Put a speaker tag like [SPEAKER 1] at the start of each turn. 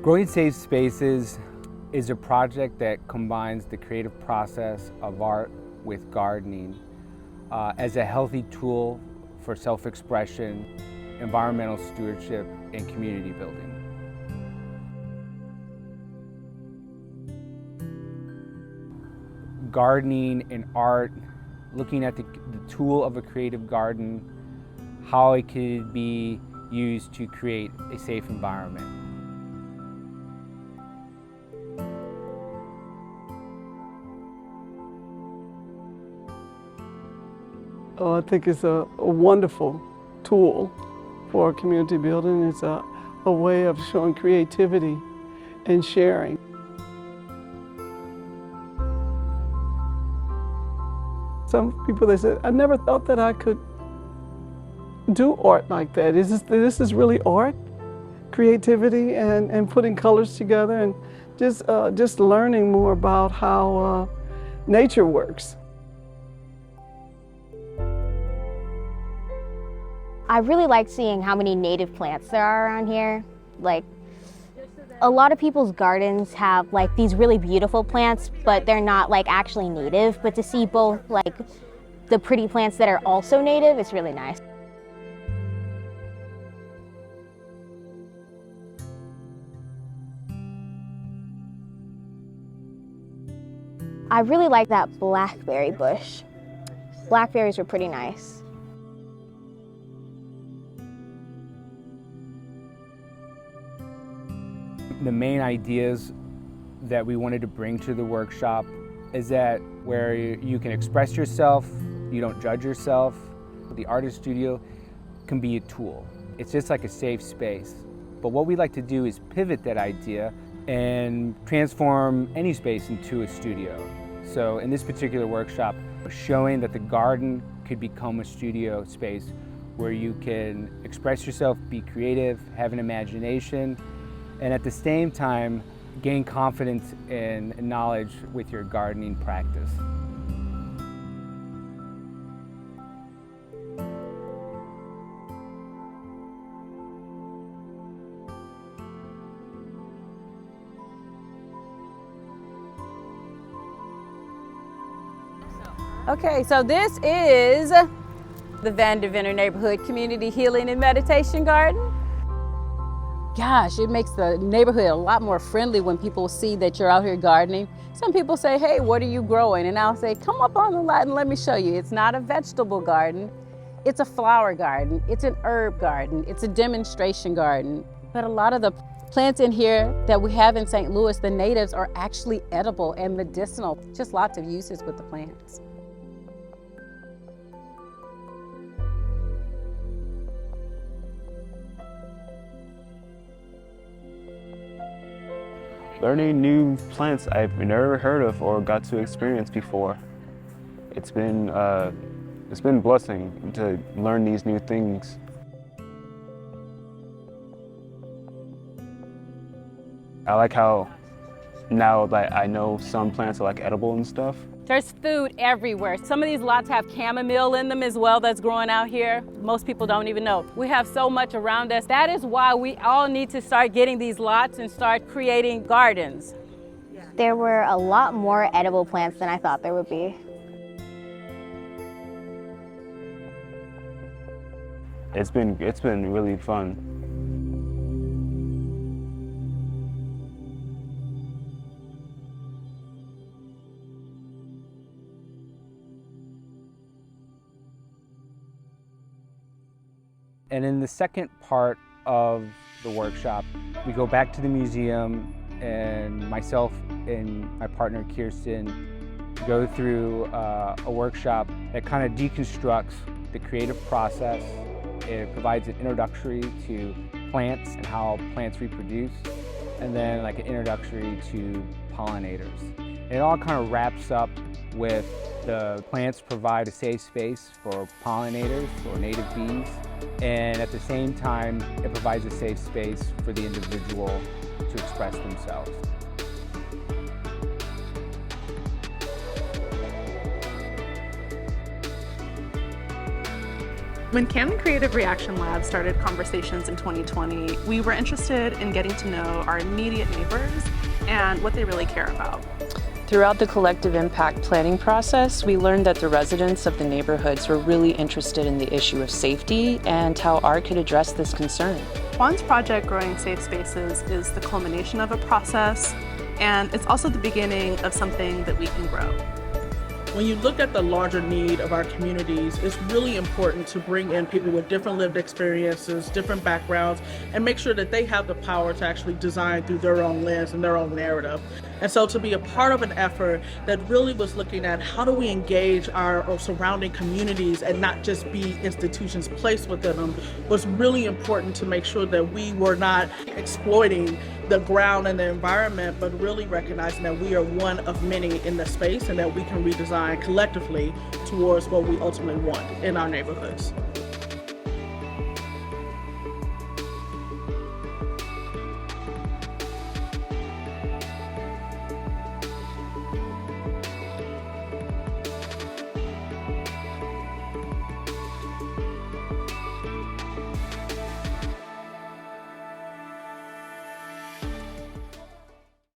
[SPEAKER 1] Growing Safe Spaces is a project that combines the creative process of art with gardening as a healthy tool for self-expression, environmental stewardship, and community building. Gardening and art, looking at the tool of a creative garden, how it could be used to create a safe environment.
[SPEAKER 2] Oh, I think it's a wonderful tool for community building. It's a way of showing creativity and sharing. Some people, they said, I never thought that I could do art like that. This is really art, creativity, and putting colors together, and just learning more about how nature works.
[SPEAKER 3] I really like seeing how many native plants there are around here. Like, a lot of people's gardens have like these really beautiful plants, but they're not like actually native. But to see both like the pretty plants that are also native, it's really nice. I really like that blackberry bush. Blackberries were pretty nice.
[SPEAKER 1] The main ideas that we wanted to bring to the workshop is that where you can express yourself, you don't judge yourself. The artist studio can be a tool. It's just like a safe space. But what we like to do is pivot that idea and transform any space into a studio. So in this particular workshop, we're showing that the garden could become a studio space where you can express yourself, be creative, have an imagination, and at the same time, gain confidence and knowledge with your gardening practice.
[SPEAKER 4] Okay, so this is the Vandeventer Neighborhood Community Healing and Meditation Garden. Gosh, it makes the neighborhood a lot more friendly when people see that you're out here gardening. Some people say, hey, what are you growing? And I'll say, come up on the lot and let me show you. It's not a vegetable garden. It's a flower garden. It's an herb garden. It's a demonstration garden. But a lot of the plants in here that we have in St. Louis, the natives, are actually edible and medicinal. Just lots of uses with the plants.
[SPEAKER 5] Learning new plants I've never heard of or got to experience before. It's been a blessing to learn these new things. I like how now that I know some plants are like edible and stuff.
[SPEAKER 4] There's food everywhere. Some of these lots have chamomile in them as well that's growing out here. Most people don't even know. We have so much around us. That is why we all need to start getting these lots and start creating gardens.
[SPEAKER 3] There were a lot more edible plants than I thought there would be.
[SPEAKER 5] It's been really fun.
[SPEAKER 1] And in the second part of the workshop, we go back to the museum, and myself and my partner Kiersten go through a workshop that kind of deconstructs the creative process. It provides an introductory to plants and how plants reproduce, and then like an introductory to pollinators. And it all kind of wraps up with the plants provide a safe space for pollinators or native bees, and at the same time it provides a safe space for the individual to express themselves.
[SPEAKER 6] When Camden Creative Reaction Lab started conversations in 2020, we were interested in getting to know our immediate neighbors and what they really care about.
[SPEAKER 7] Throughout the collective impact planning process, we learned that the residents of the neighborhoods were really interested in the issue of safety and how art could address this concern.
[SPEAKER 6] Juan's project, Growing Safe Spaces, is the culmination of a process, and it's also the beginning of something that we can grow.
[SPEAKER 8] When you look at the larger need of our communities, it's really important to bring in people with different lived experiences, different backgrounds, and make sure that they have the power to actually design through their own lens and their own narrative. And so to be a part of an effort that really was looking at how do we engage our surrounding communities and not just be institutions placed within them was really important to make sure that we were not exploiting the ground and the environment, but really recognizing that we are one of many in the space and that we can redesign collectively towards what we ultimately want in our neighborhoods.